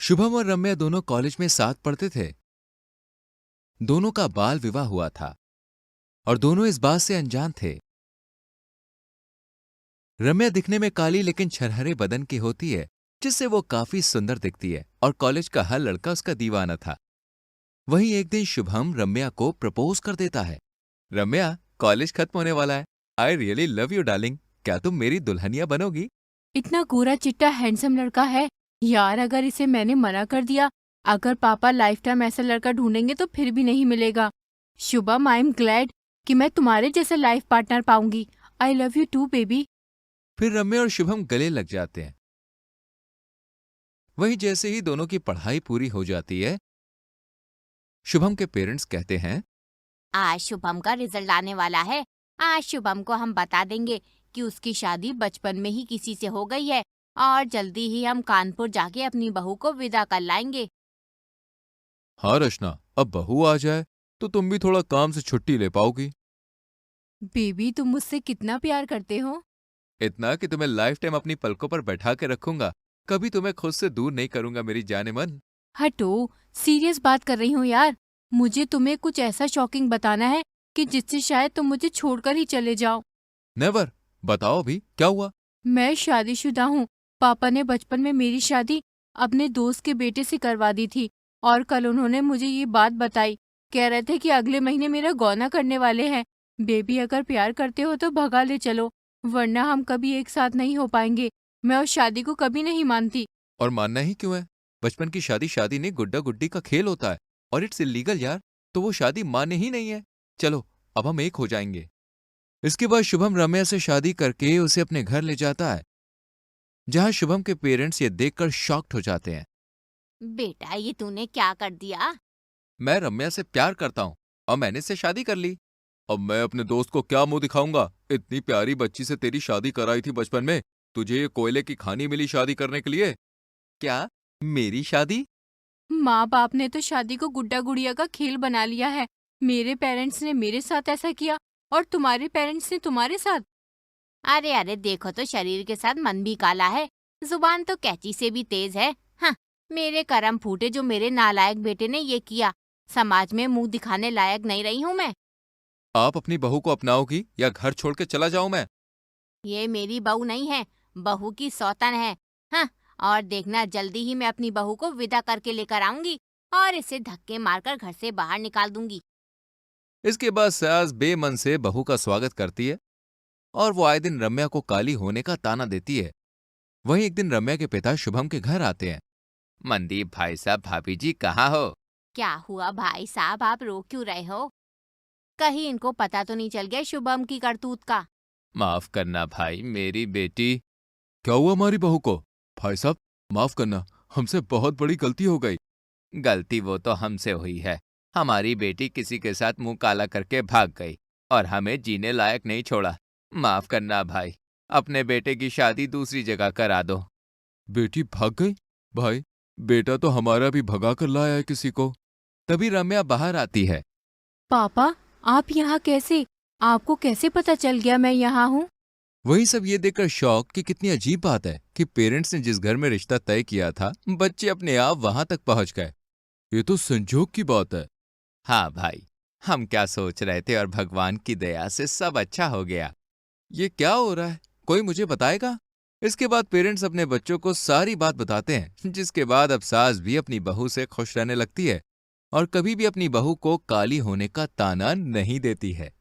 शुभम और रम्या दोनों कॉलेज में साथ पढ़ते थे। दोनों का बाल विवाह हुआ था और दोनों इस बात से अनजान थे। रम्या दिखने में काली लेकिन छरहरे बदन की होती है, जिससे वो काफी सुंदर दिखती है और कॉलेज का हर लड़का उसका दीवाना था। वहीं एक दिन शुभम रम्या को प्रपोज कर देता है। रम्या, कॉलेज खत्म होने वाला है। I really love you darling. क्या तुम मेरी दुल्हनिया बनोगी? इतना गोरा चिट्टा हैंडसम लड़का है यार। अगर इसे मैंने मना कर दिया, अगर पापा लाइफ टाइम ऐसा लड़का ढूंढेंगे तो फिर भी नहीं मिलेगा। शुभम, आई एम ग्लैड कि मैं तुम्हारे जैसा लाइफ पार्टनर पाऊंगी। I love you too baby. फिर रम्या और शुभम गले लग जाते हैं। वहीं जैसे ही दोनों की पढ़ाई पूरी हो जाती है, शुभम के पेरेंट्स कहते हैं, आज शुभम का रिजल्ट आने वाला है। आज शुभम को हम बता देंगे कि उसकी शादी बचपन में ही किसी से हो गई है और जल्दी ही हम कानपुर जाके अपनी बहू को विदा कर लाएंगे। हाँ रचना, अब बहू आ जाए तो तुम भी थोड़ा काम से छुट्टी ले पाओगी। बेबी, तुम मुझसे कितना प्यार करते हो। इतना कि तुम्हें लाइफ टाइम अपनी पलकों पर बैठा के रखूंगा। कभी तुम्हें खुद से दूर नहीं करूंगा मेरी जाने मन। हटो, सीरियस बात कर रही हूँ यार। मुझे तुम्हें कुछ ऐसा शॉकिंग बताना है कि जिससे शायद तुम मुझे छोड़कर ही चले जाओ। नेवर। बताओ भी क्या हुआ? मैं शादीशुदा हूँ। पापा ने बचपन में मेरी शादी अपने दोस्त के बेटे से करवा दी थी और कल उन्होंने मुझे ये बात बताई। कह रहे थे कि अगले महीने मेरा गौना करने वाले हैं। बेबी, अगर प्यार करते हो तो भगा ले चलो, वरना हम कभी एक साथ नहीं हो पाएंगे। मैं उस शादी को कभी नहीं मानती। और मानना ही क्यों है? बचपन की शादी शादी नहीं, गुड्डा गुड्डी का खेल होता है और इट्स इलीगल यार। तो वो शादी मान्य ही नहीं है। चलो, अब हम एक हो जाएंगे। इसके बाद शुभम रम्या से शादी करके उसे अपने घर ले जाता है, जहां शुभम के पेरेंट्स ये देखकर शॉक्ड हो जाते हैं। बेटा, ये तूने क्या कर दिया? मैं रम्या से प्यार करता हूँ और मैंने इससे शादी कर ली। अब मैं अपने दोस्त को क्या मुंह दिखाऊंगा? इतनी प्यारी बच्ची से तेरी शादी कराई थी बचपन में, तुझे ये कोयले की खानी मिली शादी करने के लिए? क्या? मेरी शादी? माँ बाप ने तो शादी को गुड्डा गुड़िया का खेल बना लिया है। मेरे पेरेंट्स ने मेरे साथ ऐसा किया और तुम्हारे पेरेंट्स ने तुम्हारे साथ। अरे अरे, देखो तो शरीर के साथ मन भी काला है। जुबान तो कैंची से भी तेज है। हाँ, मेरे करम फूटे जो मेरे नालायक बेटे ने ये किया। समाज में मुंह दिखाने लायक नहीं रही हूँ मैं। आप अपनी बहू को अपनाओगी या घर छोड़ के चला जाऊं मैं? ये मेरी बहू नहीं है, बहू की सौतन है। हाँ, और देखना जल्दी ही मैं अपनी बहू को विदा करके लेकर आऊंगी और इसे धक्के मारकर घर से बाहर निकाल दूंगी। इसके बाद सास बेमन से बहू का स्वागत करती है और वो आए दिन रम्या को काली होने का ताना देती है। वहीं एक दिन रम्या के पिता शुभम के घर आते हैं। मनदीप भाई साहब, भाभी जी कहाँ हो? क्या हुआ भाई साहब, आप रो क्यों रहे हो? कहीं इनको पता तो नहीं चल गया शुभम की करतूत का? माफ करना भाई, मेरी बेटी। क्या हुआ हमारी बहू को? भाई साहब, माफ करना, हमसे बहुत बड़ी गलती हो गई। गलती वो तो हमसे हुई है। हमारी बेटी किसी के साथ मुंह काला करके भाग गई और हमें जीने लायक नहीं छोड़ा। माफ करना भाई, अपने बेटे की शादी दूसरी जगह करा दो। बेटी भाग गई? भाई, बेटा तो हमारा भी भगा कर लाया है किसी को। तभी रम्या बाहर आती है। पापा, आप यहाँ कैसे? आपको कैसे पता चल गया मैं यहाँ हूँ? वही सब ये देखकर शौक कि कितनी अजीब बात है कि पेरेंट्स ने जिस घर में रिश्ता तय किया था, बच्चे अपने आप वहां तक पहुंच गए। ये तो संजोग की बात है। हाँ भाई, हम क्या सोच रहे थे और भगवान की दया से सब अच्छा हो गया। ये क्या हो रहा है? कोई मुझे बताएगा? इसके बाद पेरेंट्स अपने बच्चों को सारी बात बताते हैं, जिसके बाद अब सास भी अपनी बहू से खुश रहने लगती है और कभी भी अपनी बहू को काली होने का ताना नहीं देती है।